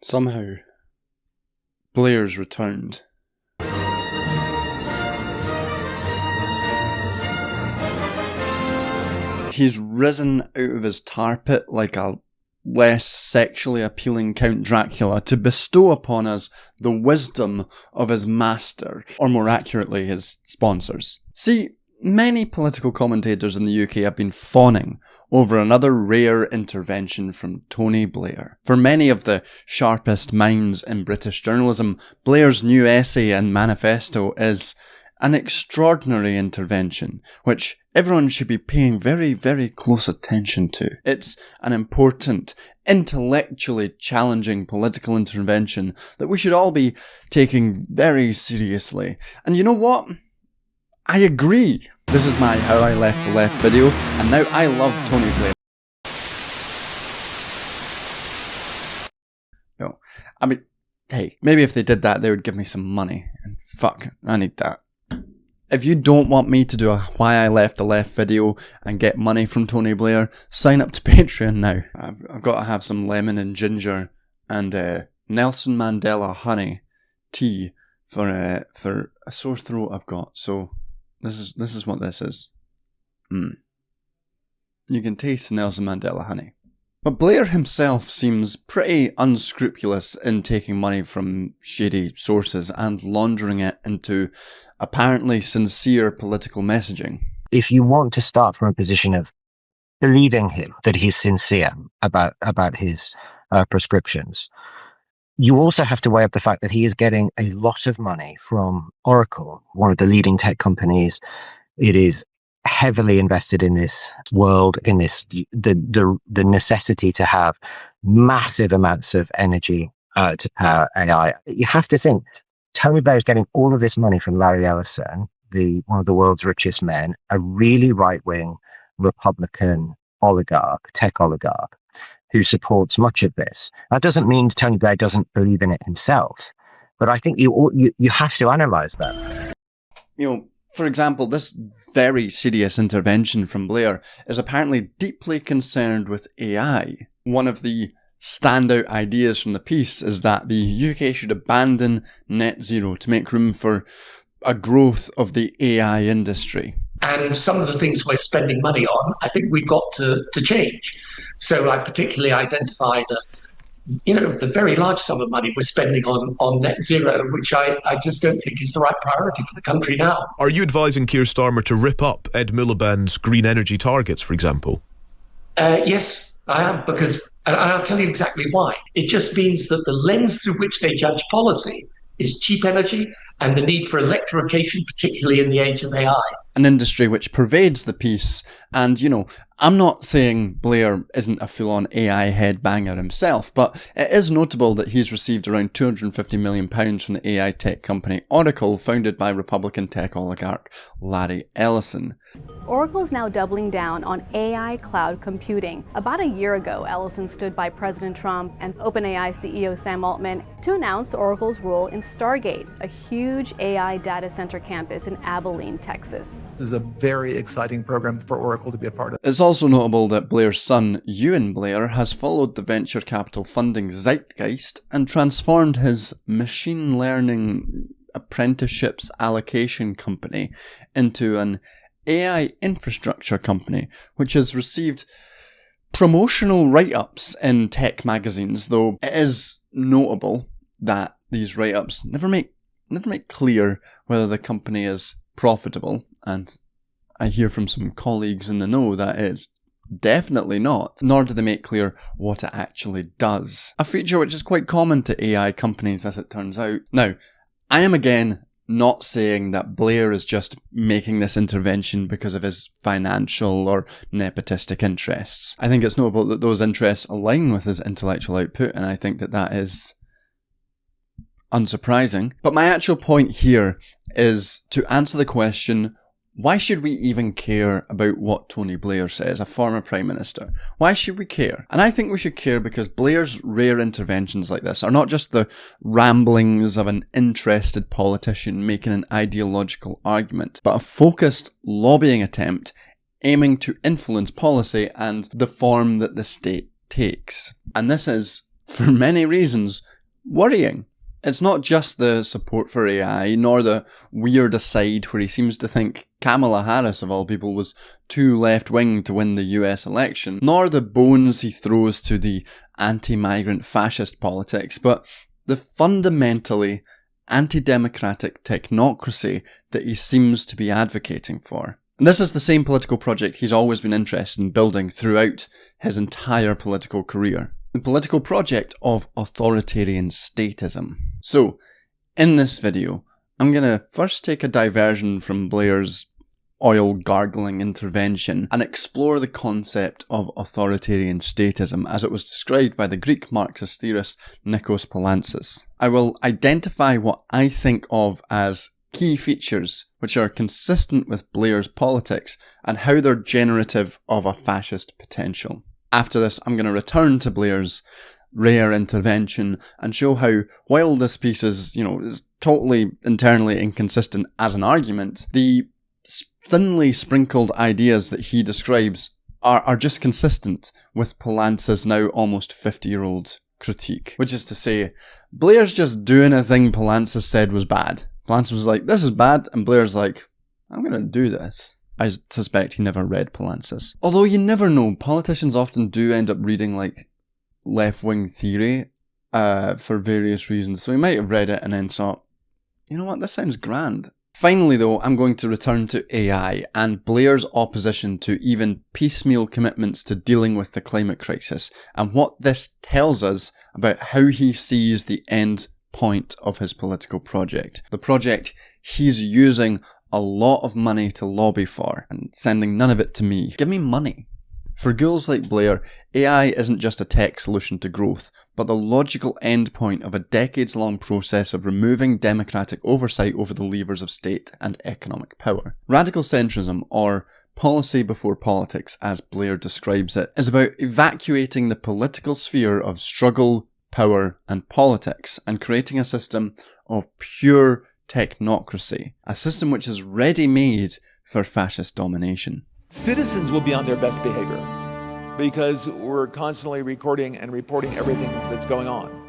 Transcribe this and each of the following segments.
Somehow, Blair's returned. He's risen out of his tar pit like a less sexually appealing Count Dracula to bestow upon us the wisdom of his master, or more accurately, his sponsors. See, many political commentators in the UK have been fawning over another rare intervention from Tony Blair. For many of the sharpest minds in British journalism, Blair's new essay and manifesto is an extraordinary intervention, which everyone should be paying very, very close attention to. It's an important, intellectually challenging political intervention that we should all be taking very seriously. And you know what? I agree. This is my How I Left the Left video, and now I love Tony Blair. No, I mean, hey, maybe if they did that, they would give me some money. And fuck, I need that. If you don't want me to do a Why I Left the Left video and get money from Tony Blair, sign up to Patreon now. I've got to have some lemon and ginger and Nelson Mandela honey tea for a sore throat I've got. So this is what this is. You can taste Nelson Mandela honey. But Blair himself seems pretty unscrupulous in taking money from shady sources and laundering it into apparently sincere political messaging. If you want to start from a position of believing him, that he's sincere about his prescriptions, you also have to weigh up the fact that he is getting a lot of money from Oracle, one of the leading tech companies. It is heavily invested in this world, in this the necessity to have massive amounts of energy to power AI. You have to think Tony Blair is getting all of this money from Larry Ellison, one of the world's richest men, a really right-wing Republican oligarch, tech oligarch, who supports much of this. That doesn't mean Tony Blair doesn't believe in it himself, but I think you have to analyse that. You know, for example, this very serious intervention from Blair is apparently deeply concerned with AI. One of the standout ideas from the piece is that the UK should abandon net zero to make room for a growth of the AI industry. And some of the things we're spending money on, I think we've got to change. So I particularly identify the very large sum of money we're spending on net zero, which I just don't think is the right priority for the country now. Are you advising Keir Starmer to rip up Ed Miliband's green energy targets, for example? Yes, I am, because, and I'll tell you exactly why. It just means that the lens through which they judge policy is cheap energy and the need for electrification, particularly in the age of AI. An industry which pervades the piece, and, I'm not saying Blair isn't a full-on AI headbanger himself, but it is notable that he's received around £250 million from the AI tech company Oracle, founded by Republican tech oligarch Larry Ellison. Oracle is now doubling down on AI cloud computing. About a year ago, Ellison stood by President Trump and OpenAI CEO Sam Altman to announce Oracle's role in Stargate, a huge AI data center campus in Abilene, Texas. This is a very exciting program for Oracle to be a part of. It's also notable that Blair's son, Ewan Blair, has followed the venture capital funding zeitgeist and transformed his machine learning apprenticeships allocation company into an AI infrastructure company, which has received promotional write-ups in tech magazines, though it is notable that these write-ups never make clear whether the company is profitable, and I hear from some colleagues in the know that it's definitely not, nor do they make clear what it actually does. A feature which is quite common to AI companies, as it turns out. Now, I am again not saying that Blair is just making this intervention because of his financial or nepotistic interests. I think it's notable that those interests align with his intellectual output, and I think that is unsurprising. But my actual point here is to answer the question, why should we even care about what Tony Blair says, a former Prime Minister? Why should we care? And I think we should care because Blair's rare interventions like this are not just the ramblings of an interested politician making an ideological argument, but a focused lobbying attempt aiming to influence policy and the form that the state takes. And this is, for many reasons, worrying. It's not just the support for AI, nor the weird aside where he seems to think Kamala Harris, of all people, was too left-wing to win the US election, nor the bones he throws to the anti-migrant fascist politics, but the fundamentally anti-democratic technocracy that he seems to be advocating for. And this is the same political project he's always been interested in building throughout his entire political career. The political project of authoritarian statism. So, in this video, I'm going to first take a diversion from Blair's oil gargling intervention and explore the concept of authoritarian statism as it was described by the Greek Marxist theorist Nikos Poulantzas. I will identify what I think of as key features which are consistent with Blair's politics and how they're generative of a fascist potential. After this, I'm going to return to Blair's rare intervention and show how, while this piece is totally internally inconsistent as an argument, the thinly sprinkled ideas that he describes are just consistent with Poulantzas' now almost 50-year-old critique. Which is to say, Blair's just doing a thing Poulantzas said was bad. Poulantzas was like, this is bad, and Blair's like, I'm going to do this. I suspect he never read Poulantzas. Although you never know, politicians often do end up reading like left-wing theory for various reasons. So he might have read it and then thought, you know what, this sounds grand. Finally though, I'm going to return to AI and Blair's opposition to even piecemeal commitments to dealing with the climate crisis and what this tells us about how he sees the end point of his political project. The project he's using a lot of money to lobby for and sending none of it to me. Give me money. For ghouls like Blair, AI isn't just a tech solution to growth, but the logical endpoint of a decades-long process of removing democratic oversight over the levers of state and economic power. Radical centrism, or policy before politics as Blair describes it, is about evacuating the political sphere of struggle, power and politics and creating a system of pure technocracy, a system which is ready-made for fascist domination. Citizens will be on their best behavior because we're constantly recording and reporting everything that's going on.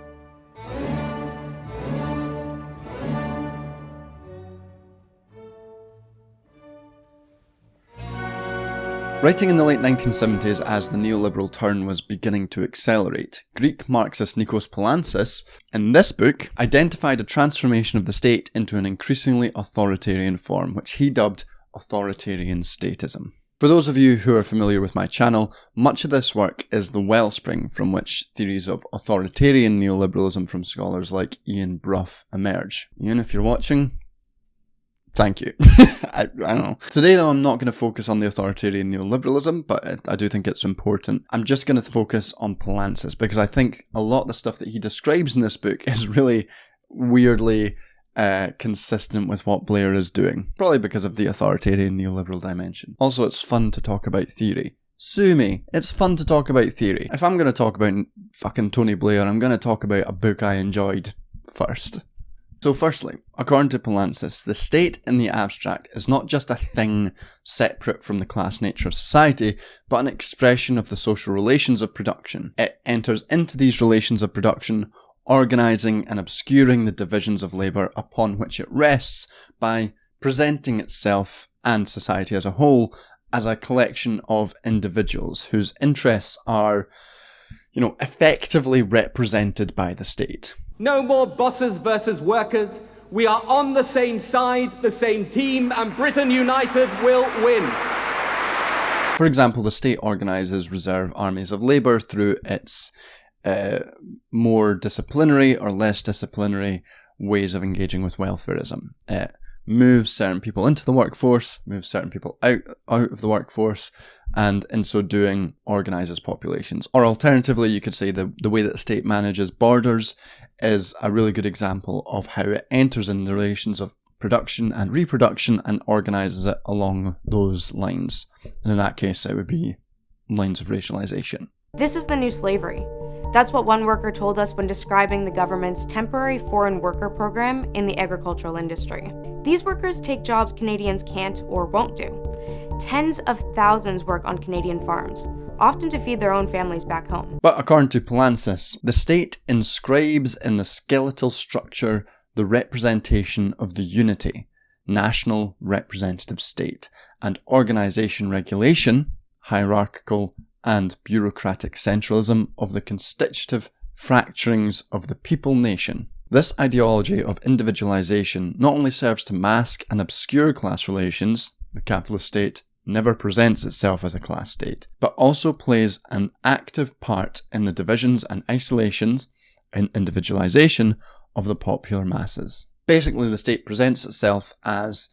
Writing in the late 1970s as the neoliberal turn was beginning to accelerate, Greek Marxist Nikos Poulantzas, in this book, identified a transformation of the state into an increasingly authoritarian form, which he dubbed authoritarian statism. For those of you who are familiar with my channel, much of this work is the wellspring from which theories of authoritarian neoliberalism from scholars like Ian Brough emerge. Ian, if you're watching, thank you. I don't know. Today though, I'm not going to focus on the authoritarian neoliberalism, but I do think it's important. I'm just going to focus on Poulantzas because I think a lot of the stuff that he describes in this book is really weirdly consistent with what Blair is doing. Probably because of the authoritarian neoliberal dimension. Also, it's fun to talk about theory. Sue me, it's fun to talk about theory. If I'm going to talk about fucking Tony Blair, I'm going to talk about a book I enjoyed first. So firstly, according to Poulantzas, the state in the abstract is not just a thing separate from the class nature of society, but an expression of the social relations of production. It enters into these relations of production, organising and obscuring the divisions of labour upon which it rests by presenting itself and society as a whole as a collection of individuals whose interests are, effectively represented by the state. No more bosses versus workers. We are on the same side, the same team, and Britain United will win. For example, the state organises reserve armies of labour through its more disciplinary or less disciplinary ways of engaging with welfarism. It moves certain people into the workforce, moves certain people out of the workforce, and in so doing organises populations. Or alternatively, you could say the way that the state manages borders is a really good example of how it enters in the relations of production and reproduction and organises it along those lines. And in that case, it would be lines of racialization. This is the new slavery. That's what one worker told us when describing the government's temporary foreign worker program in the agricultural industry. These workers take jobs Canadians can't or won't do. Tens of thousands work on Canadian farms, often to feed their own families back home. But according to Poulantzas, the state inscribes in the skeletal structure the representation of the unity, national representative state, and organisation regulation, hierarchical and bureaucratic centralism of the constitutive fracturings of the people nation. This ideology of individualisation not only serves to mask and obscure class relations, the capitalist state never presents itself as a class state, but also plays an active part in the divisions and isolations and individualisation of the popular masses. Basically, the state presents itself as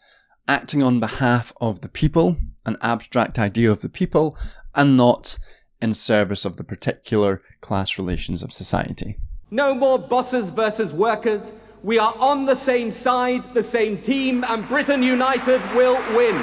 acting on behalf of the people, an abstract idea of the people, and not in service of the particular class relations of society. No more bosses versus workers. We are on the same side, the same team, and Britain United will win.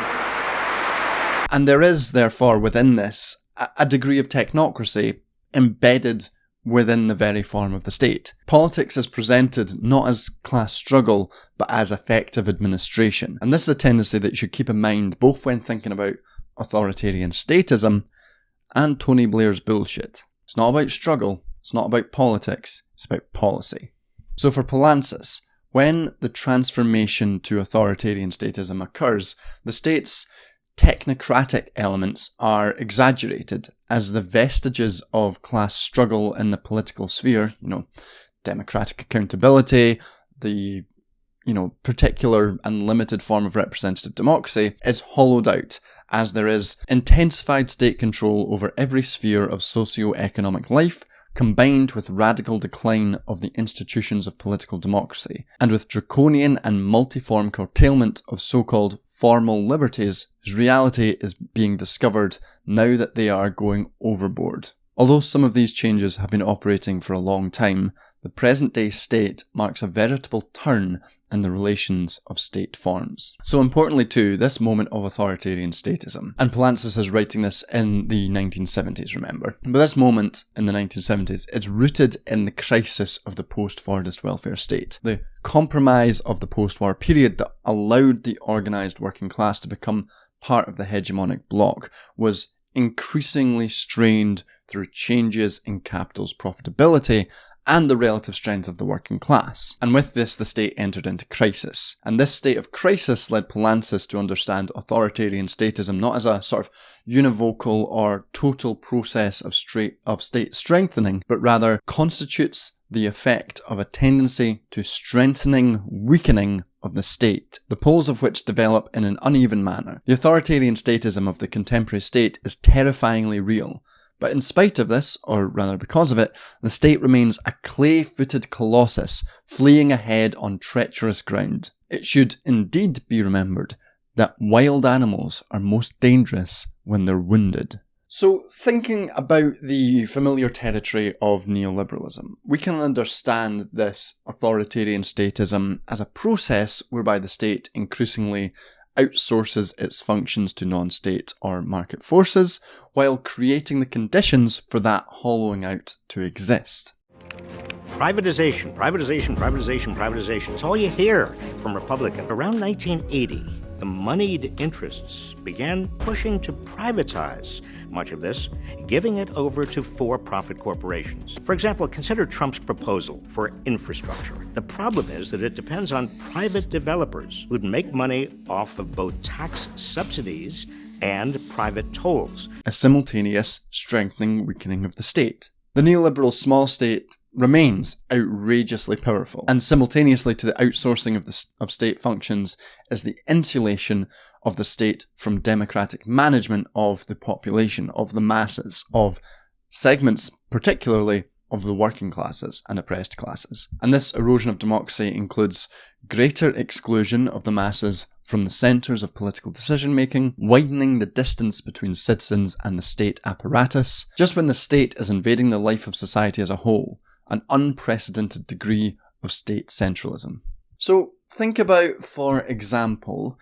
And there is, therefore, within this, a degree of technocracy embedded within the very form of the state. Politics is presented not as class struggle, but as effective administration. And this is a tendency that you should keep in mind both when thinking about authoritarian statism and Tony Blair's bullshit. It's not about struggle, it's not about politics, it's about policy. So for Poulantzas, when the transformation to authoritarian statism occurs, the state's technocratic elements are exaggerated as the vestiges of class struggle in the political sphere, democratic accountability, the, particular and limited form of representative democracy is hollowed out as there is intensified state control over every sphere of socio-economic life, combined with radical decline of the institutions of political democracy, and with draconian and multiform curtailment of so-called formal liberties, whose reality is being discovered now that they are going overboard. Although some of these changes have been operating for a long time, the present-day state marks a veritable turn in the relations of state forms. So importantly too, this moment of authoritarian statism, and Poulantzas is writing this in the 1970s, remember, but this moment in the 1970s, it's rooted in the crisis of the post-Fordist welfare state, the compromise of the post-war period that allowed the organised working class to become part of the hegemonic bloc was increasingly strained through changes in capital's profitability and the relative strength of the working class. And with this, the state entered into crisis. And this state of crisis led Poulantzas to understand authoritarian statism not as a sort of univocal or total process of state strengthening, but rather constitutes the effect of a tendency to weakening of the state, the poles of which develop in an uneven manner. The authoritarian statism of the contemporary state is terrifyingly real. But in spite of this, or rather because of it, the state remains a clay-footed colossus fleeing ahead on treacherous ground. It should indeed be remembered that wild animals are most dangerous when they're wounded. So, thinking about the familiar territory of neoliberalism, we can understand this authoritarian statism as a process whereby the state increasingly outsources its functions to non-state or market forces, while creating the conditions for that hollowing out to exist. Privatization, privatization, privatization, privatization. It's all you hear from Republicans. Around 1980, the moneyed interests began pushing to privatize much of this, giving it over to for-profit corporations. For example, consider Trump's proposal for infrastructure. The problem is that it depends on private developers who'd make money off of both tax subsidies and private tolls. A simultaneous weakening of the state. The neoliberal small state remains outrageously powerful, and simultaneously to the outsourcing of state functions is the insulation of the state from democratic management of the population, of the masses, of segments particularly of the working classes and oppressed classes. And this erosion of democracy includes greater exclusion of the masses from the centres of political decision-making, widening the distance between citizens and the state apparatus, just when the state is invading the life of society as a whole, an unprecedented degree of state centralism. So think about, for example,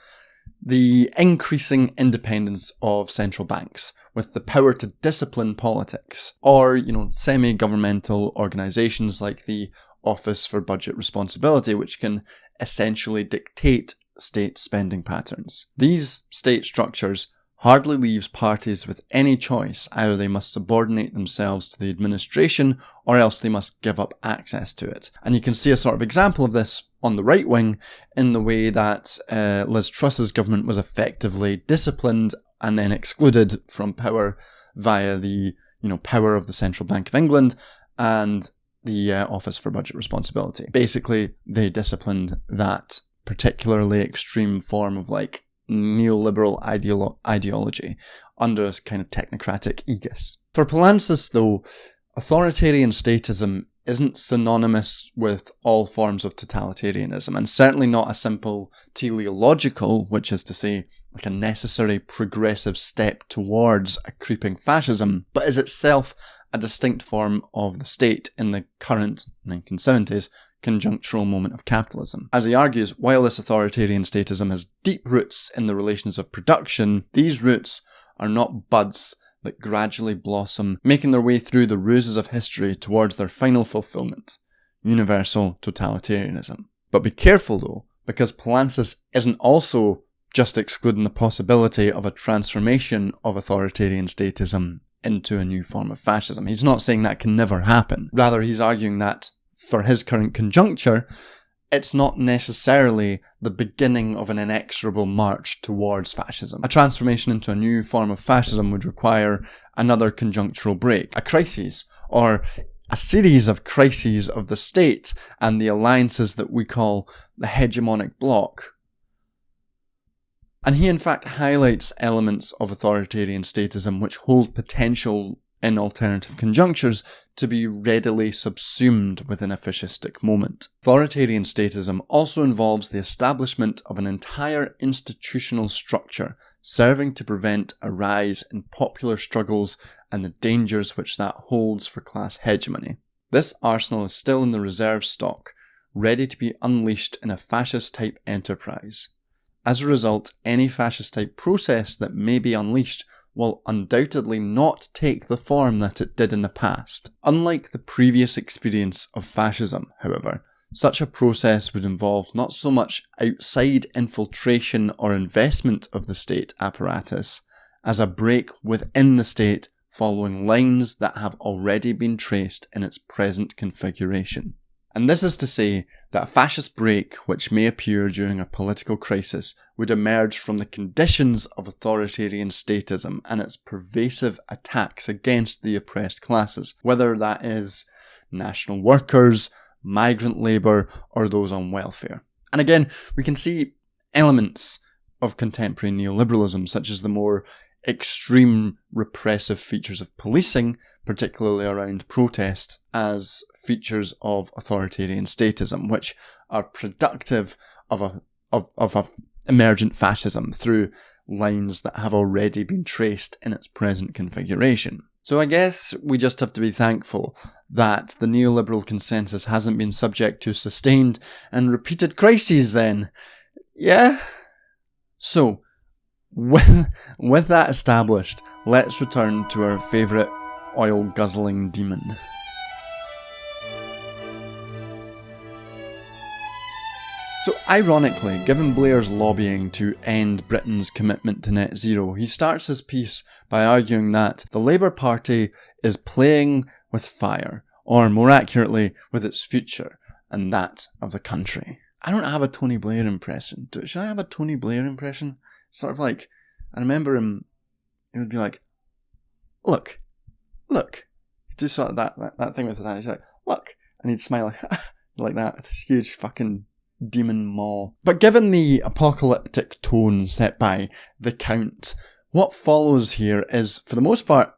the increasing independence of central banks with the power to discipline politics, or, semi-governmental organisations like the Office for Budget Responsibility, which can essentially dictate state spending patterns. These state structures hardly leaves parties with any choice. Either they must subordinate themselves to the administration, or else they must give up access to it. And you can see a sort of example of this on the right wing in the way that Liz Truss's government was effectively disciplined and then excluded from power via the power of the Central Bank of England and the Office for Budget Responsibility. Basically, they disciplined that particularly extreme form of neoliberal ideology under a kind of technocratic aegis. For Poulantzas, though, authoritarian statism isn't synonymous with all forms of totalitarianism, and certainly not a simple teleological, which is to say, a necessary progressive step towards a creeping fascism, but is itself a distinct form of the state in the current 1970s conjunctural moment of capitalism. As he argues, while this authoritarian statism has deep roots in the relations of production, these roots are not buds that gradually blossom, making their way through the ruses of history towards their final fulfillment, universal totalitarianism. But be careful though, because Poulantzas isn't also just excluding the possibility of a transformation of authoritarian statism into a new form of fascism. He's not saying that can never happen. Rather, he's arguing that for his current conjuncture, it's not necessarily the beginning of an inexorable march towards fascism. A transformation into a new form of fascism would require another conjunctural break, a crisis, or a series of crises of the state and the alliances that we call the hegemonic bloc. And he in fact highlights elements of authoritarian statism which hold potential in alternative conjunctures to be readily subsumed within a fascistic moment. Authoritarian statism also involves the establishment of an entire institutional structure serving to prevent a rise in popular struggles and the dangers which that holds for class hegemony. This arsenal is still in the reserve stock, ready to be unleashed in a fascist-type enterprise. As a result, any fascist-type process that may be unleashed will undoubtedly not take the form that it did in the past. Unlike the previous experience of fascism, however, such a process would involve not so much outside infiltration or investment of the state apparatus, as a break within the state following lines that have already been traced in its present configuration. And this is to say that a fascist break which may appear during a political crisis would emerge from the conditions of authoritarian statism and its pervasive attacks against the oppressed classes, whether that is national workers, migrant labour, or those on welfare. And again, we can see elements of contemporary neoliberalism, such as the more extreme repressive features of policing, particularly around protests, as features of authoritarian statism, which are productive of a emergent fascism through lines that have already been traced in its present configuration. So I guess we just have to be thankful that the neoliberal consensus hasn't been subject to sustained and repeated crises then. Yeah? So, with that established, let's return to our favourite oil-guzzling demon. So ironically, given Blair's lobbying to end Britain's commitment to net zero, he starts his piece by arguing that the Labour Party is playing with fire, or more accurately, with its future, and that of the country. I don't have a Tony Blair impression. Should I have a Tony Blair impression? Sort of like, I remember him, he would be like, look, he'd do sort of that thing with his hand, he's like, look, and he'd smile like that, with this huge fucking demon maw. But given the apocalyptic tone set by the Count, what follows here is, for the most part,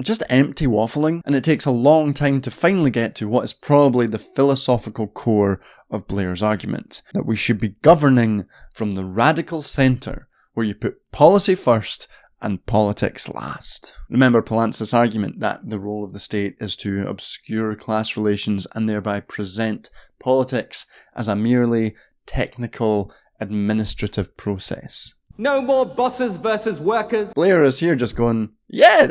just empty waffling, and it takes a long time to finally get to what is probably the philosophical core of Blair's argument, that we should be governing from the radical centre, where you put policy first and politics last. Remember Poulantzas' argument that the role of the state is to obscure class relations and thereby present politics as a merely technical, administrative process. No more bosses versus workers. Blair is here just going, yeah,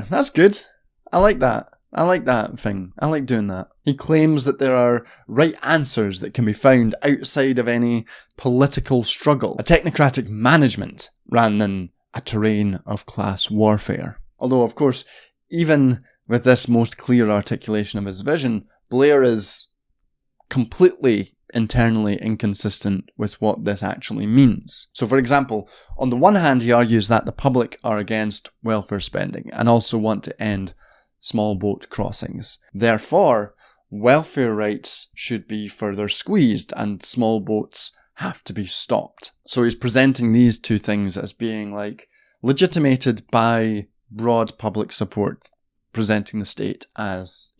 that's good. I like that. I like that thing. I like doing that. He claims that there are right answers that can be found outside of any political struggle. A technocratic management rather than a terrain of class warfare. Although, of course, even with this most clear articulation of his vision, Blair is completely internally inconsistent with what this actually means. So, for example, on the one hand, he argues that the public are against welfare spending and also want to end small boat crossings. Therefore, welfare rights should be further squeezed and small boats have to be stopped. So he's presenting these two things as being like legitimated by broad public support, presenting the state as,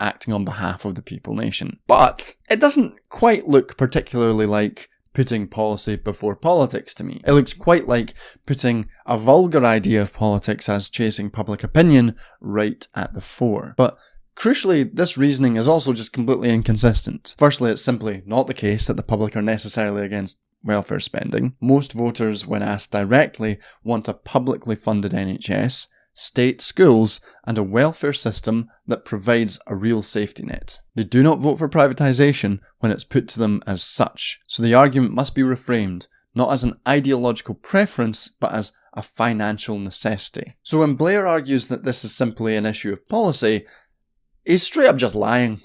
acting on behalf of the people nation. But it doesn't quite look particularly like putting policy before politics to me. It looks quite like putting a vulgar idea of politics as chasing public opinion right at the fore. But crucially, this reasoning is also just completely inconsistent. Firstly, it's simply not the case that the public are necessarily against welfare spending. Most voters, when asked directly, want a publicly funded NHS, state schools, and a welfare system that provides a real safety net. They do not vote for privatisation when it's put to them as such, so the argument must be reframed not as an ideological preference, but as a financial necessity. So when Blair argues that this is simply an issue of policy, he's straight up just lying.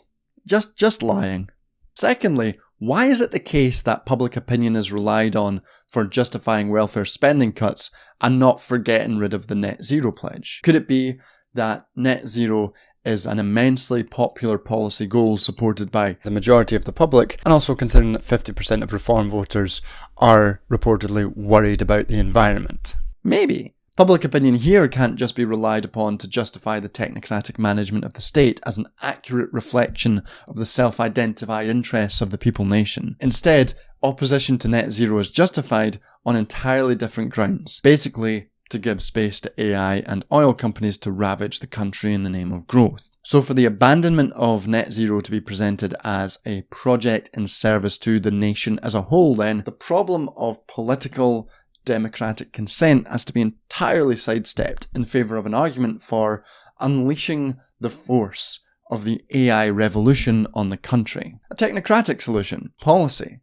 Just lying. Secondly, why is it the case that public opinion is relied on for justifying welfare spending cuts and not for getting rid of the net zero pledge? Could it be that net zero is an immensely popular policy goal supported by the majority of the public, and also considering that 50% of reform voters are reportedly worried about the environment? Maybe. Public opinion here can't just be relied upon to justify the technocratic management of the state as an accurate reflection of the self-identified interests of the people nation. Instead, opposition to net zero is justified on entirely different grounds. Basically, to give space to AI and oil companies to ravage the country in the name of growth. So for the abandonment of net zero to be presented as a project in service to the nation as a whole, then the problem of political democratic consent has to be entirely sidestepped in favour of an argument for unleashing the force of the AI revolution on the country. A technocratic solution, policy,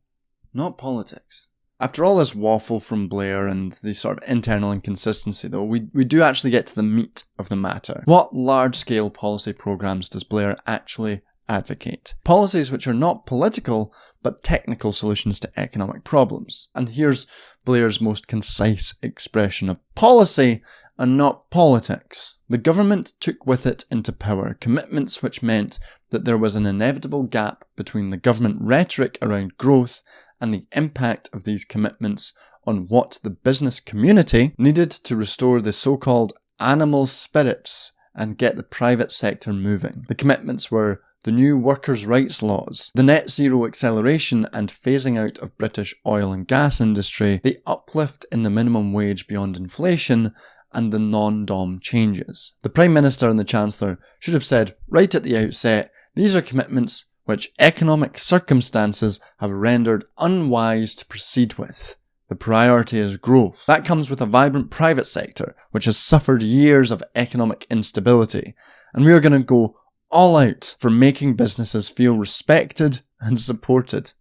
not politics. After all this waffle from Blair and the sort of internal inconsistency though, we do actually get to the meat of the matter. What large-scale policy programmes does Blair actually advocate? Policies which are not political, but technical solutions to economic problems. And here's Blair's most concise expression of policy and not politics. The government took with it into power commitments which meant that there was an inevitable gap between the government rhetoric around growth and the impact of these commitments on what the business community needed to restore the so-called animal spirits and get the private sector moving. The commitments were the new workers' rights laws, the net zero acceleration and phasing out of British oil and gas industry, the uplift in the minimum wage beyond inflation, and the non-dom changes. The Prime Minister and the Chancellor should have said right at the outset, these are commitments which economic circumstances have rendered unwise to proceed with. The priority is growth. That comes with a vibrant private sector, which has suffered years of economic instability, and we are going to go all out for making businesses feel respected and supported.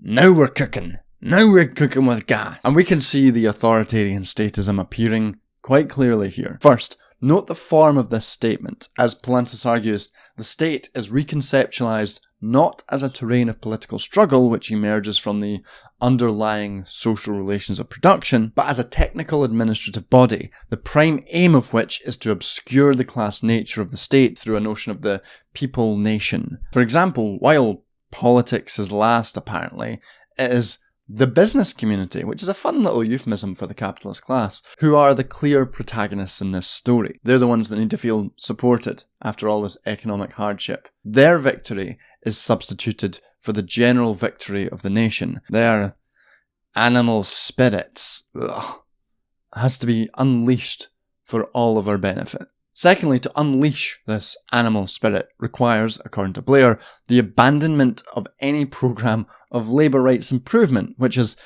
Now we're cooking. Now we're cooking with gas. And we can see the authoritarian statism appearing quite clearly here. First, note the form of this statement. As Poulantzas argues, the state is reconceptualized not as a terrain of political struggle which emerges from the underlying social relations of production, but as a technical administrative body, the prime aim of which is to obscure the class nature of the state through a notion of the people nation. For example, while politics is last apparently, it is the business community, which is a fun little euphemism for the capitalist class, who are the clear protagonists in this story. They're the ones that need to feel supported after all this economic hardship. Their victory is substituted for the general victory of the nation. Their animal spirits has to be unleashed for all of our benefit. Secondly, to unleash this animal spirit requires, according to Blair, the abandonment of any programme of labour rights improvement, which is,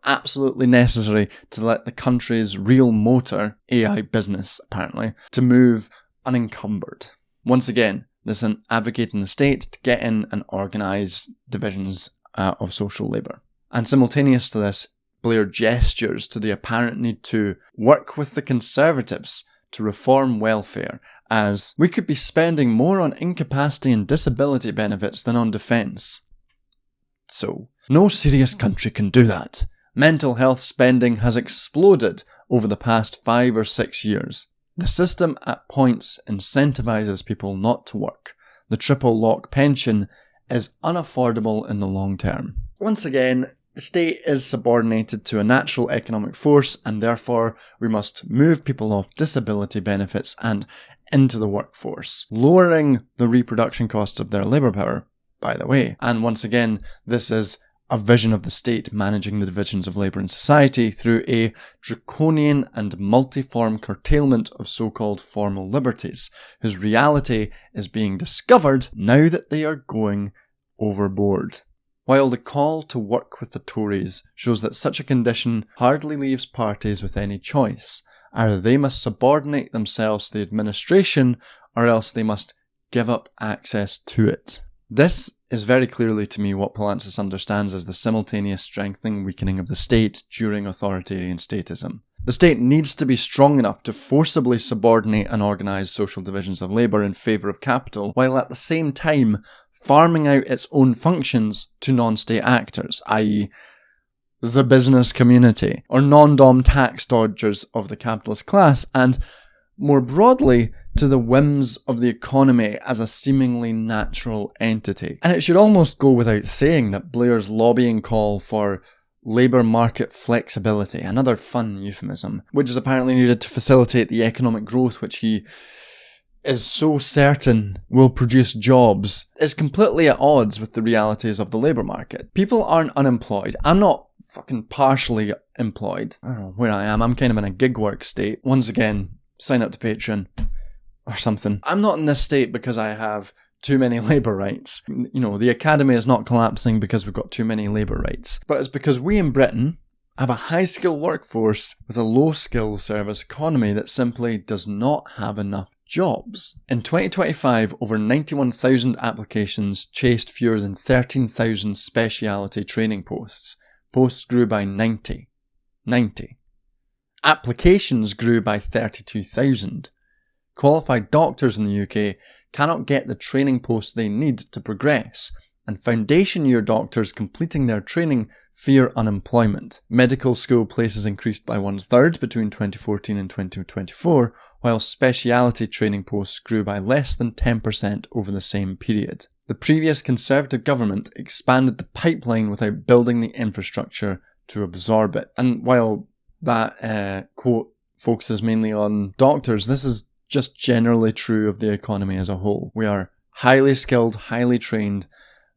absolutely necessary to let the country's real motor, AI business apparently, to move unencumbered. Once again, this is advocating the state to get in and organise divisions of social labour. And simultaneous to this, Blair gestures to the apparent need to work with the Conservatives to reform welfare, as we could be spending more on incapacity and disability benefits than on defence. So, no serious country can do that. Mental health spending has exploded over the past 5 or 6 years. The system at points incentivises people not to work. The triple lock pension is unaffordable in the long term. Once again, the state is subordinated to a natural economic force, and therefore we must move people off disability benefits and into the workforce, lowering the reproduction costs of their labour power, by the way. And once again, this is a vision of the state managing the divisions of labour in society through a draconian and multiform curtailment of so-called formal liberties, whose reality is being discovered now that they are going overboard. While the call to work with the Tories shows that such a condition hardly leaves parties with any choice. Either they must subordinate themselves to the administration, or else they must give up access to it. This is very clearly to me what Poulantzas understands as the simultaneous strengthening and weakening of the state during authoritarian statism. The state needs to be strong enough to forcibly subordinate and organise social divisions of labour in favour of capital, while at the same time farming out its own functions to non-state actors, i.e. the business community, or non-dom tax dodgers of the capitalist class, and more broadly to the whims of the economy as a seemingly natural entity. And it should almost go without saying that Blair's lobbying call for labour market flexibility, another fun euphemism, which is apparently needed to facilitate the economic growth which he is so certain will produce jobs, is completely at odds with the realities of the labour market. People aren't unemployed. I'm not fucking partially employed. I don't know where I am. I'm kind of in a gig work state. Once again, sign up to Patreon or something. I'm not in this state because I have too many labour rights. You know, the academy is not collapsing because we've got too many labour rights. But it's because we in Britain have a high-skilled workforce with a low-skill service economy that simply does not have enough jobs. In 2025, over 91,000 applications chased fewer than 13,000 speciality training posts. Posts grew by 90. Applications grew by 32,000. Qualified doctors in the UK cannot get the training posts they need to progress, and foundation year doctors completing their training fear unemployment. Medical school places increased by 1/3 between 2014 and 2024, while speciality training posts grew by less than 10% over the same period. The previous Conservative government expanded the pipeline without building the infrastructure to absorb it. And while that quote focuses mainly on doctors, this is just generally true of the economy as a whole. We are highly skilled, highly trained,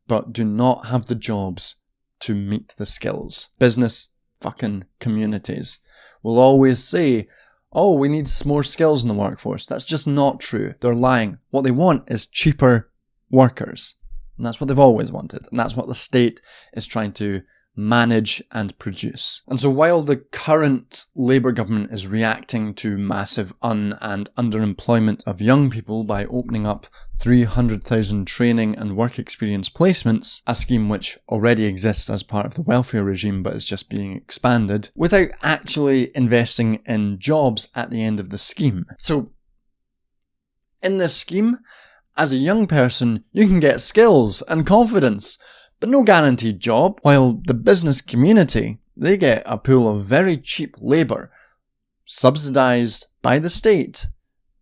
but do not have the jobs to meet the skills. Business fucking communities will always say, oh, we need more skills in the workforce. That's just not true. They're lying. What they want is cheaper workers. And that's what they've always wanted. And that's what the state is trying to manage and produce. And so while the current Labour government is reacting to massive and underemployment of young people by opening up 300,000 training and work experience placements, a scheme which already exists as part of the welfare regime but is just being expanded, without actually investing in jobs at the end of the scheme. So in this scheme, as a young person, you can get skills and confidence, but no guaranteed job, while the business community, they get a pool of very cheap labour, subsidised by the state,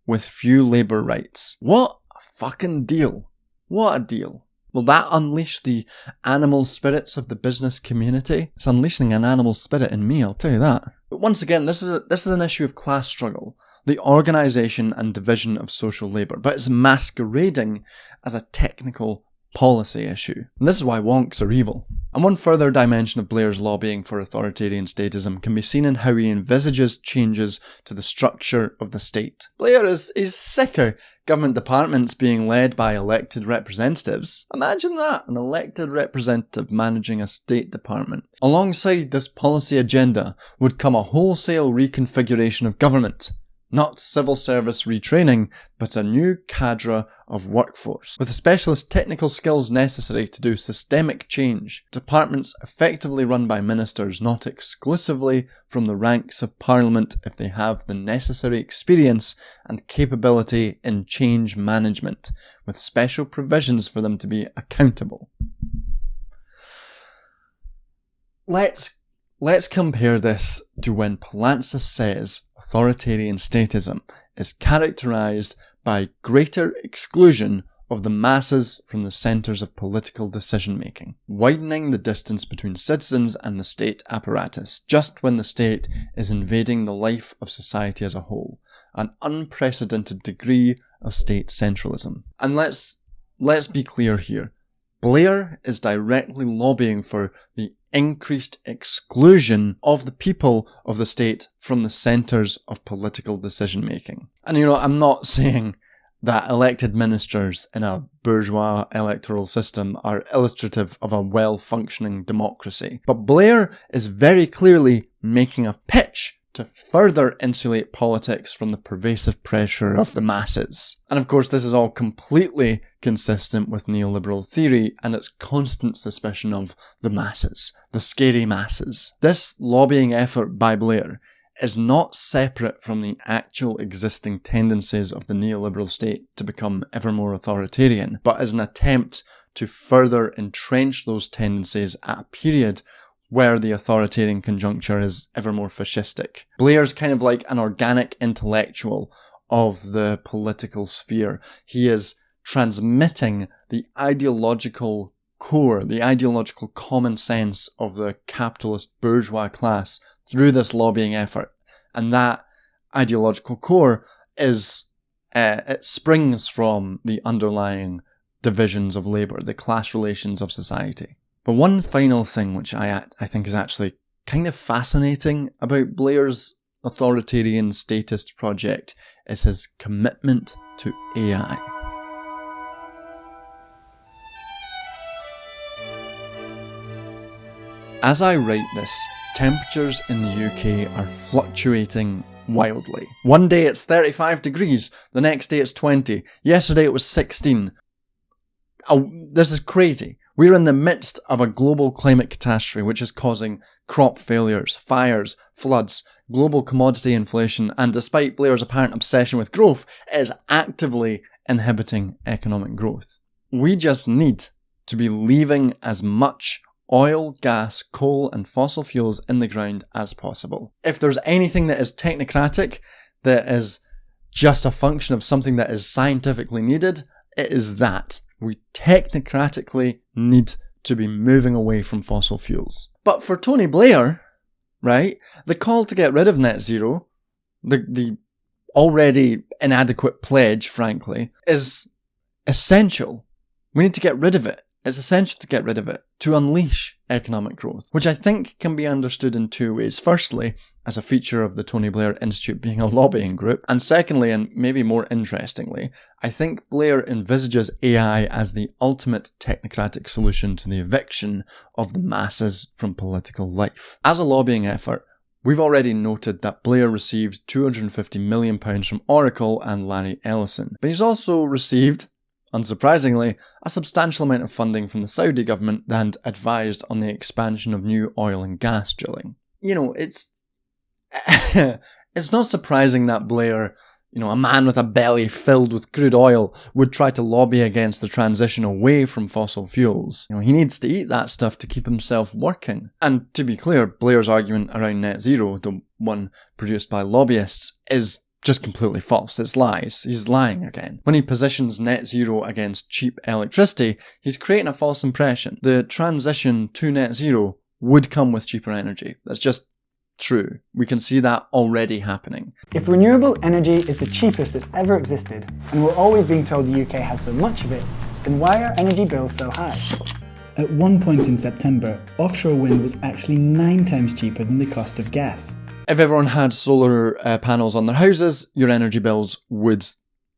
with few labour rights. What a fucking deal. What a deal. Will that unleash the animal spirits of the business community? It's unleashing an animal spirit in me, I'll tell you that. But once again, this is an issue of class struggle, the organisation and division of social labour, but it's masquerading as a technical policy issue. And this is why wonks are evil. And one further dimension of Blair's lobbying for authoritarian statism can be seen in how he envisages changes to the structure of the state. Blair is sick of government departments being led by elected representatives. Imagine that, an elected representative managing a state department. Alongside this policy agenda would come a wholesale reconfiguration of government, Not civil service retraining, but a new cadre of workforce, with the specialist technical skills necessary to do systemic change. Departments effectively run by ministers, not exclusively from the ranks of Parliament, if they have the necessary experience and capability in change management, with special provisions for them to be accountable. Let's compare this to when Poulantzas says authoritarian statism is characterized by greater exclusion of the masses from the centres of political decision-making, widening the distance between citizens and the state apparatus, just when the state is invading the life of society as a whole, an unprecedented degree of state centralism. And let's be clear here. Blair is directly lobbying for the increased exclusion of the people of the state from the centres of political decision-making. And I'm not saying that elected ministers in a bourgeois electoral system are illustrative of a well-functioning democracy. But Blair is very clearly making a pitch to further insulate politics from the pervasive pressure of the masses. And of course, this is all completely consistent with neoliberal theory and its constant suspicion of the masses, the scary masses. This lobbying effort by Blair is not separate from the actual existing tendencies of the neoliberal state to become ever more authoritarian, but is an attempt to further entrench those tendencies at a period where the authoritarian conjuncture is ever more fascistic. Blair's kind of like an organic intellectual of the political sphere. He is transmitting the ideological core, the ideological common sense of the capitalist bourgeois class through this lobbying effort. And that ideological core is, it springs from the underlying divisions of labour, the class relations of society. But one final thing which I think is actually kind of fascinating about Blair's authoritarian statist project is his commitment to AI. As I write this, temperatures in the UK are fluctuating wildly. One day it's 35 degrees, the next day it's 20, yesterday it was 16. This is crazy. We're in the midst of a global climate catastrophe which is causing crop failures, fires, floods, global commodity inflation, and despite Blair's apparent obsession with growth, it is actively inhibiting economic growth. We just need to be leaving as much oil, gas, coal and fossil fuels in the ground as possible. If there's anything that is technocratic, that is just a function of something that is scientifically needed, it is that. We technocratically need to be moving away from fossil fuels. But for Tony Blair, right, the call to get rid of net zero, the already inadequate pledge, frankly, is essential. We need to get rid of it. It's essential to get rid of it, to unleash economic growth, which I think can be understood in two ways. Firstly, as a feature of the Tony Blair Institute being a lobbying group, and secondly, and maybe more interestingly, I think Blair envisages AI as the ultimate technocratic solution to the eviction of the masses from political life. As a lobbying effort, we've already noted that Blair received £250 million from Oracle and Larry Ellison, but he's also received, unsurprisingly, a substantial amount of funding from the Saudi government and advised on the expansion of new oil and gas drilling. It's not surprising that Blair, a man with a belly filled with crude oil, would try to lobby against the transition away from fossil fuels. He needs to eat that stuff to keep himself working. And to be clear, Blair's argument around net zero, the one produced by lobbyists, is just completely false. It's lies. He's lying again. When he positions net zero against cheap electricity, he's creating a false impression. The transition to net zero would come with cheaper energy. That's just true. We can see that already happening. If renewable energy is the cheapest that's ever existed, and we're always being told the UK has so much of it, then why are energy bills so high? At one point in September, offshore wind was actually 9 times cheaper than the cost of gas. If everyone had solar panels on their houses, your energy bills would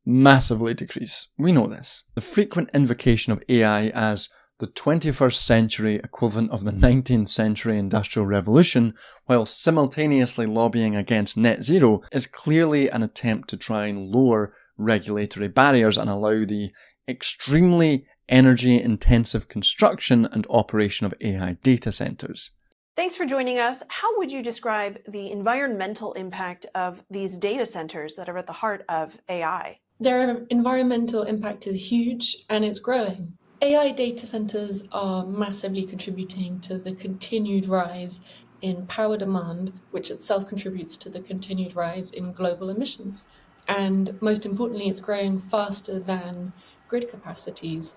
massively decrease. We know this. The frequent invocation of AI as the 21st century equivalent of the 19th century Industrial Revolution, while simultaneously lobbying against net zero, is clearly an attempt to try and lower regulatory barriers and allow the extremely energy-intensive construction and operation of AI data centers. Thanks for joining us. How would you describe the environmental impact of these data centers that are at the heart of AI? Their environmental impact is huge and it's growing. AI data centers are massively contributing to the continued rise in power demand, which itself contributes to the continued rise in global emissions. And most importantly, it's growing faster than grid capacities.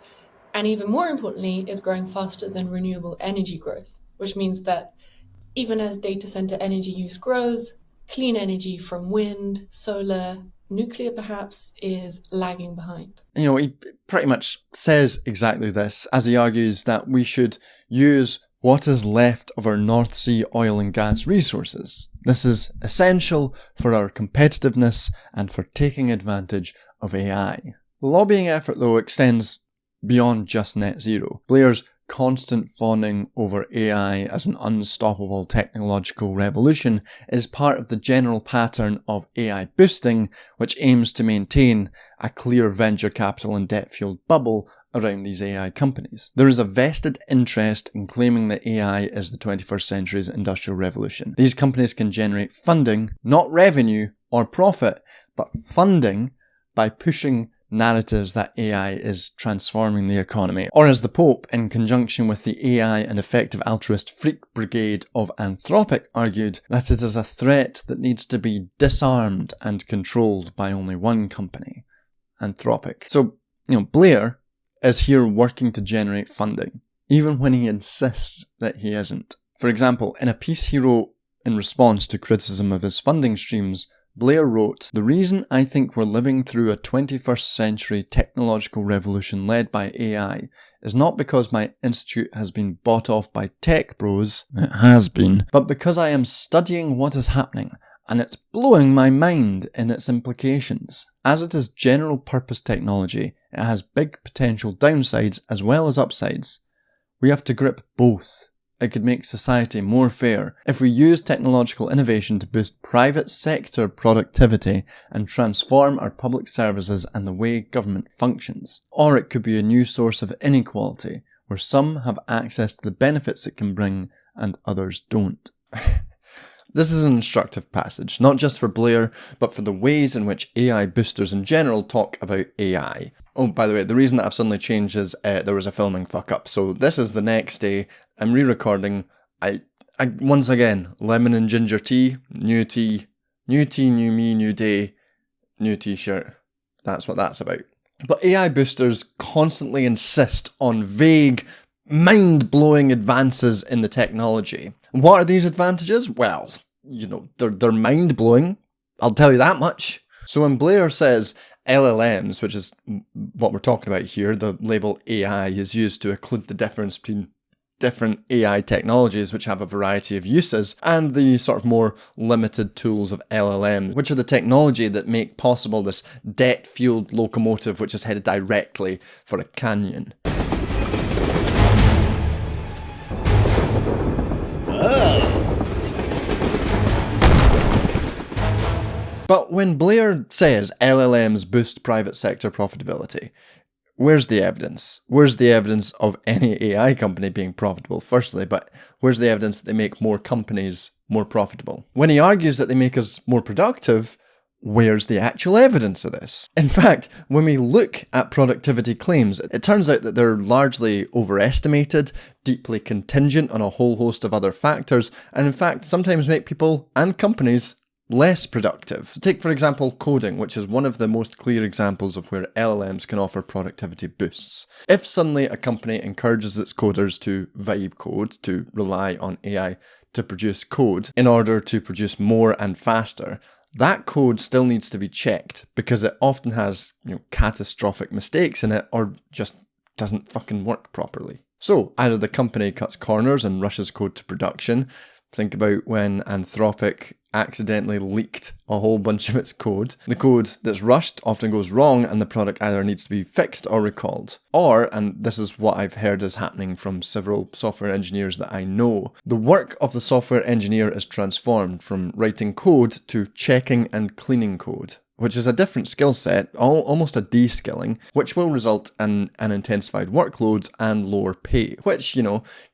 And even more importantly, it's growing faster than renewable energy growth, which means that even as data center energy use grows, clean energy from wind, solar, nuclear perhaps, is lagging behind. You know, he pretty much says exactly this as he argues that we should use what is left of our North Sea oil and gas resources. This is essential for our competitiveness and for taking advantage of AI. The lobbying effort, though, extends beyond just net zero. Blair's constant fawning over AI as an unstoppable technological revolution is part of the general pattern of AI boosting, which aims to maintain a clear venture capital and debt-fueled bubble around these AI companies. There is a vested interest in claiming that AI is the 21st century's industrial revolution. These companies can generate funding, not revenue or profit, but funding by pushing narratives that AI is transforming the economy. Or as the Pope, in conjunction with the AI and effective altruist freak brigade of Anthropic, argued that it is a threat that needs to be disarmed and controlled by only one company, Anthropic. So, Blair is here working to generate funding, even when he insists that he isn't. For example, in a piece he wrote in response to criticism of his funding streams, Blair wrote, "The reason I think we're living through a 21st century technological revolution led by AI is not because my institute has been bought off by tech bros, it has been, but because I am studying what is happening, and it's blowing my mind in its implications. As it is general purpose technology, it has big potential downsides as well as upsides. We have to grip both. It could make society more fair if we use technological innovation to boost private sector productivity and transform our public services and the way government functions. Or it could be a new source of inequality, where some have access to the benefits it can bring and others don't." This is an instructive passage, not just for Blair, but for the ways in which AI boosters in general talk about AI. Oh, by the way, the reason that I've suddenly changed is there was a filming fuck up. So this is the next day. I'm re-recording. I once again, lemon and ginger tea, new me, new day, new t-shirt. That's what that's about. But AI boosters constantly insist on vague, mind-blowing advances in the technology. What are these advantages? Well, they're mind-blowing. I'll tell you that much. So when Blair says LLMs, which is what we're talking about here, the label AI is used to include the difference between different AI technologies which have a variety of uses, and the sort of more limited tools of LLM, which are the technology that make possible this debt-fueled locomotive which is headed directly for a canyon. But when Blair says LLMs boost private sector profitability, where's the evidence? Where's the evidence of any AI company being profitable, firstly, but where's the evidence that they make more companies more profitable? When he argues that they make us more productive, where's the actual evidence of this? In fact, when we look at productivity claims, it turns out that they're largely overestimated, deeply contingent on a whole host of other factors, and in fact sometimes make people and companies less productive. So take, for example, coding, which is one of the most clear examples of where LLMs can offer productivity boosts. If suddenly a company encourages its coders to vibe code, to rely on AI to produce code in order to produce more and faster, that code still needs to be checked because it often has, catastrophic mistakes in it or just doesn't fucking work properly. So either the company cuts corners and rushes code to production. Think about when Anthropic accidentally leaked a whole bunch of its code. The code that's rushed often goes wrong and the product either needs to be fixed or recalled. Or, and this is what I've heard is happening from several software engineers that I know, the work of the software engineer is transformed from writing code to checking and cleaning code, which is a different skill set, almost a de-skilling, which will result in an intensified workload and lower pay. Which,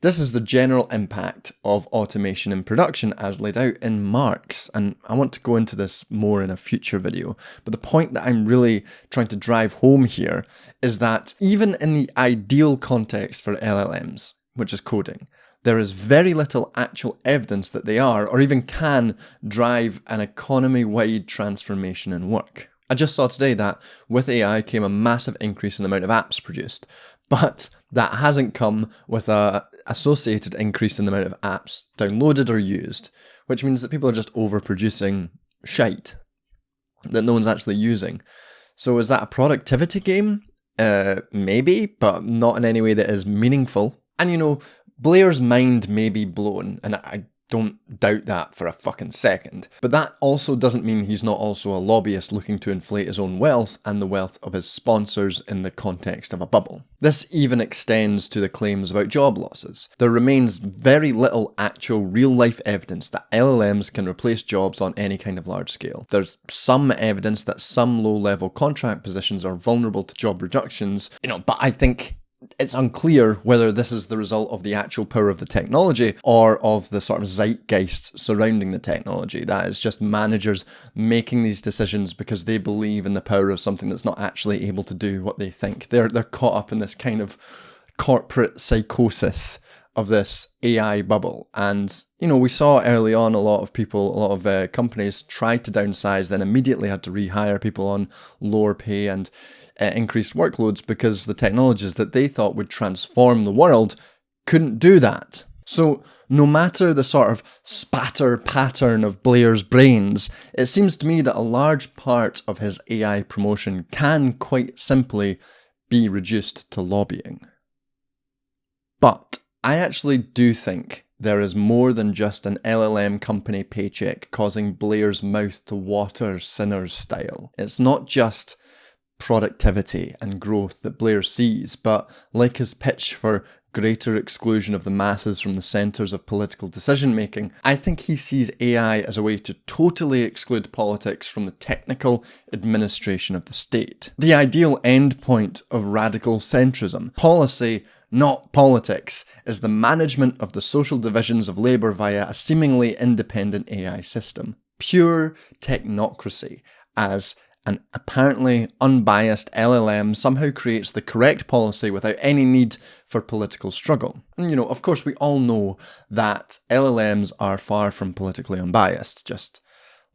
this is the general impact of automation in production as laid out in Marx. And I want to go into this more in a future video. But the point that I'm really trying to drive home here is that even in the ideal context for LLMs, which is coding, there is very little actual evidence that they are, or even can, drive an economy-wide transformation in work. I just saw today that with AI came a massive increase in the amount of apps produced, but that hasn't come with an associated increase in the amount of apps downloaded or used, which means that people are just overproducing shite that no one's actually using. So is that a productivity game? Maybe, but not in any way that is meaningful. And Blair's mind may be blown, and I don't doubt that for a fucking second. But that also doesn't mean he's not also a lobbyist looking to inflate his own wealth and the wealth of his sponsors in the context of a bubble. This even extends to the claims about job losses. There remains very little actual real-life evidence that LLMs can replace jobs on any kind of large scale. There's some evidence that some low-level contract positions are vulnerable to job reductions, but I think it's unclear whether this is the result of the actual power of the technology or of the sort of zeitgeist surrounding the technology. That is just managers making these decisions because they believe in the power of something that's not actually able to do what they think. They're caught up in this kind of corporate psychosis of this AI bubble. And, we saw early on a lot of companies tried to downsize, then immediately had to rehire people on lower pay and increased workloads because the technologies that they thought would transform the world couldn't do that. So no matter the sort of spatter pattern of Blair's brains, it seems to me that a large part of his AI promotion can quite simply be reduced to lobbying. But I actually do think there is more than just an LLM company paycheck causing Blair's mouth to water Sinner's style. It's not just productivity and growth that Blair sees, but like his pitch for greater exclusion of the masses from the centres of political decision-making, I think he sees AI as a way to totally exclude politics from the technical administration of the state. The ideal endpoint of radical centrism, policy, not politics, is the management of the social divisions of labour via a seemingly independent AI system. Pure technocracy, as an apparently unbiased LLM somehow creates the correct policy without any need for political struggle. And of course we all know that LLMs are far from politically unbiased. Just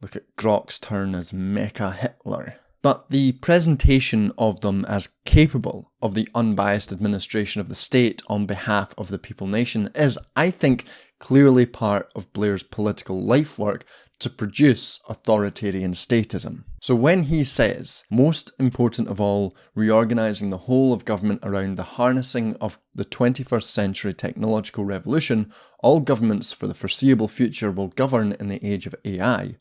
look at Grok's turn as Mecha Hitler. But the presentation of them as capable of the unbiased administration of the state on behalf of the people nation is, I think, clearly part of Blair's political life work to produce authoritarian statism. So when he says, most important of all, reorganising the whole of government around the harnessing of the 21st century technological revolution, all governments for the foreseeable future will govern in the age of AI.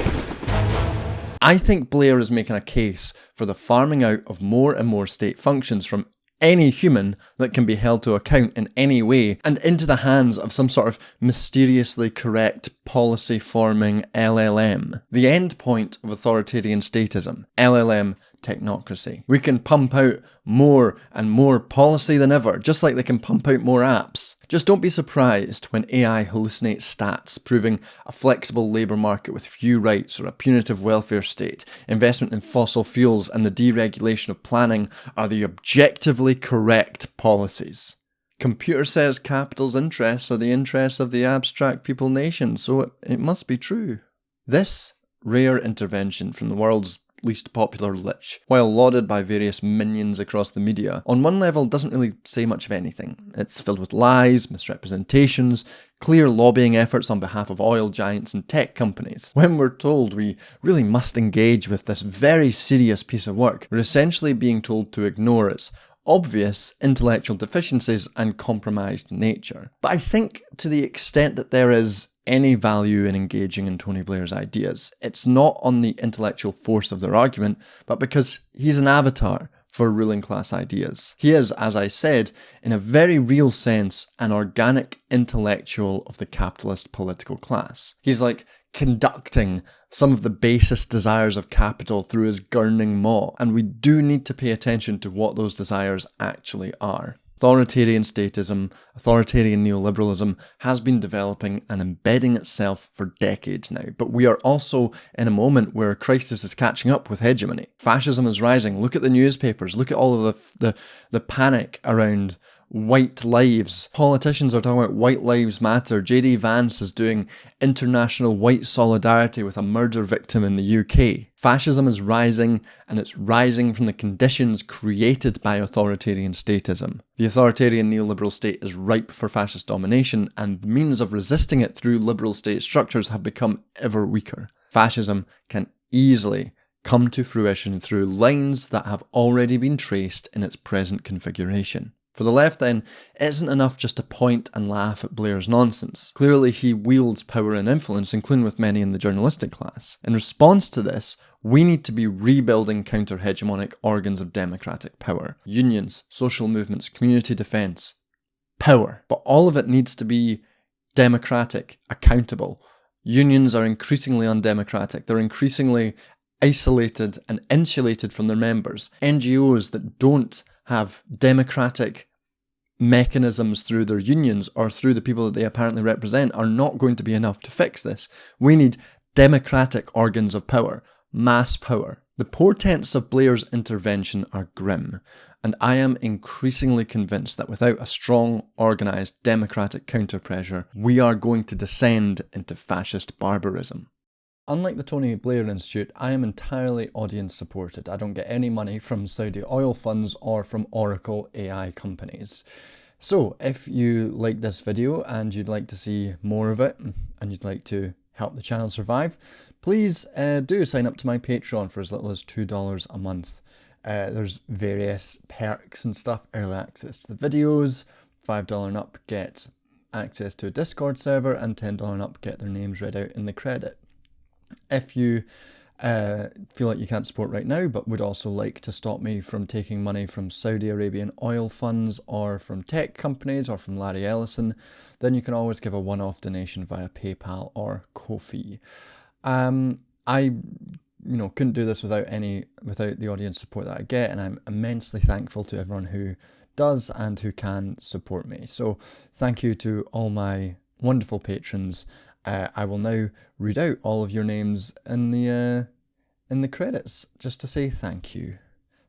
I think Blair is making a case for the farming out of more and more state functions from any human that can be held to account in any way and into the hands of some sort of mysteriously correct policy-forming LLM. The end point of authoritarian statism, LLM technocracy. We can pump out more and more policy than ever, just like they can pump out more apps. Just don't be surprised when AI hallucinates stats proving a flexible labour market with few rights or a punitive welfare state, investment in fossil fuels and the deregulation of planning are the objectively correct policies. Computer says capital's interests are the interests of the abstract people nation, so it must be true. This rare intervention from the world's least popular lich, while lauded by various minions across the media, on one level doesn't really say much of anything. It's filled with lies, misrepresentations, clear lobbying efforts on behalf of oil giants and tech companies. When we're told we really must engage with this very serious piece of work, we're essentially being told to ignore its obvious intellectual deficiencies and compromised nature. But I think to the extent that there is any value in engaging in Tony Blair's ideas, it's not on the intellectual force of their argument, but because he's an avatar for ruling class ideas. He is, as I said, in a very real sense, an organic intellectual of the capitalist political class. He's like conducting some of the basest desires of capital through his gurning maw, and we do need to pay attention to what those desires actually are. Authoritarian statism, authoritarian neoliberalism has been developing and embedding itself for decades now, but we are also in a moment where crisis is catching up with hegemony. Fascism is rising. Look at the newspapers. Look at all of the panic around white lives. Politicians are talking about white lives matter. JD Vance is doing international white solidarity with a murder victim in the UK. Fascism is rising, and it's rising from the conditions created by authoritarian statism. The authoritarian neoliberal state is ripe for fascist domination, and the means of resisting it through liberal state structures have become ever weaker. Fascism can easily come to fruition through lines that have already been traced in its present configuration. For the left, then, it isn't enough just to point and laugh at Blair's nonsense. Clearly, he wields power and influence, including with many in the journalistic class. In response to this, we need to be rebuilding counter-hegemonic organs of democratic power. Unions, social movements, community defence, power. But all of it needs to be democratic, accountable. Unions are increasingly undemocratic. They're increasingly isolated and insulated from their members. NGOs that don't have democratic mechanisms through their unions or through the people that they apparently represent are not going to be enough to fix this. We need democratic organs of power, mass power. The portents of Blair's intervention are grim, and I am increasingly convinced that without a strong, organised, democratic counter-pressure, we are going to descend into fascist barbarism. Unlike the Tony Blair Institute, I am entirely audience supported. I don't get any money from Saudi oil funds or from Oracle AI companies. So if you like this video and you'd like to see more of it and you'd like to help the channel survive, please do sign up to my Patreon for as little as $2 a month. There's various perks and stuff, early access to the videos, $5 and up get access to a Discord server, and $10 and up get their names read out in the credit. If you feel like you can't support right now but would also like to stop me from taking money from Saudi Arabian oil funds or from tech companies or from Larry Ellison, then you can always give a one-off donation via PayPal or Ko-fi. I couldn't do this without the audience support that I get, and I'm immensely thankful to everyone who does and who can support me. So thank you to all my wonderful patrons. I will now read out all of your names in the credits, just to say thank you.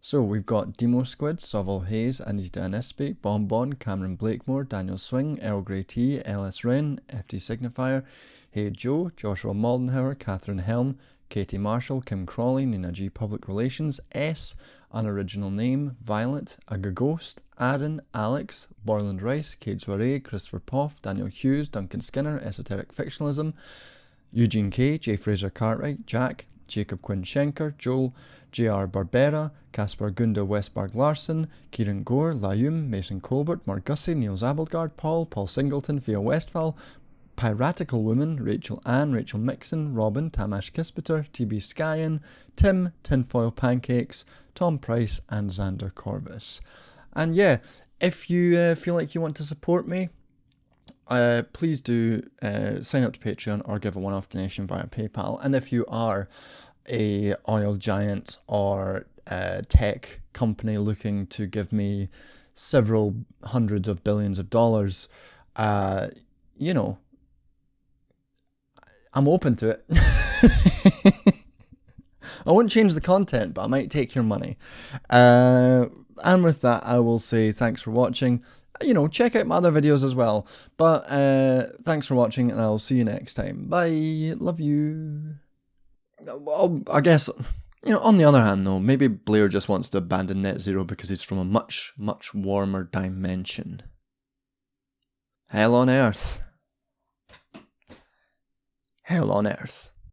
So we've got Demo Squid, Soval Hayes, Anita Anespi, Bonbon, Cameron Blakemore, Daniel Swing, Earl Grey T, LS Wren, FD Signifier, Hey Joe, Joshua Moldenhauer, Catherine Helm, Katie Marshall, Kim Crawley, Nina G Public Relations, S, Unoriginal Name, Violet, Aga Ghost, Aaron, Alex, Borland Rice, Kate Soiree, Christopher Poff, Daniel Hughes, Duncan Skinner, Esoteric Fictionalism, Eugene K, J Fraser Cartwright, Jack, Jacob Quinn Schenker, Joel, J.R. Barbera, Caspar Gunda Westberg Larson, Kieran Gore, Layum, Mason Colbert, Mark Gussie, Neil Zabelgard, Paul Singleton, Via Westphal, Piratical Woman, Rachel Ann, Rachel Mixon, Robin, Tamash Kispeter, TB Skyen, Tim, Tinfoil Pancakes, Tom Price, and Xander Corvus. And yeah, if you feel like you want to support me, please do sign up to Patreon or give a one-off donation via PayPal. And if you are a oil giant or a tech company looking to give me several hundreds of billions of dollars, I'm open to it. I won't change the content, but I might take your money. And with that, I will say thanks for watching. Check out my other videos as well. But thanks for watching, and I'll see you next time. Bye. Love you. Well, I guess, on the other hand, though, maybe Blair just wants to abandon net zero because he's from a much, much warmer dimension. Hell on Earth. Hell on Earth.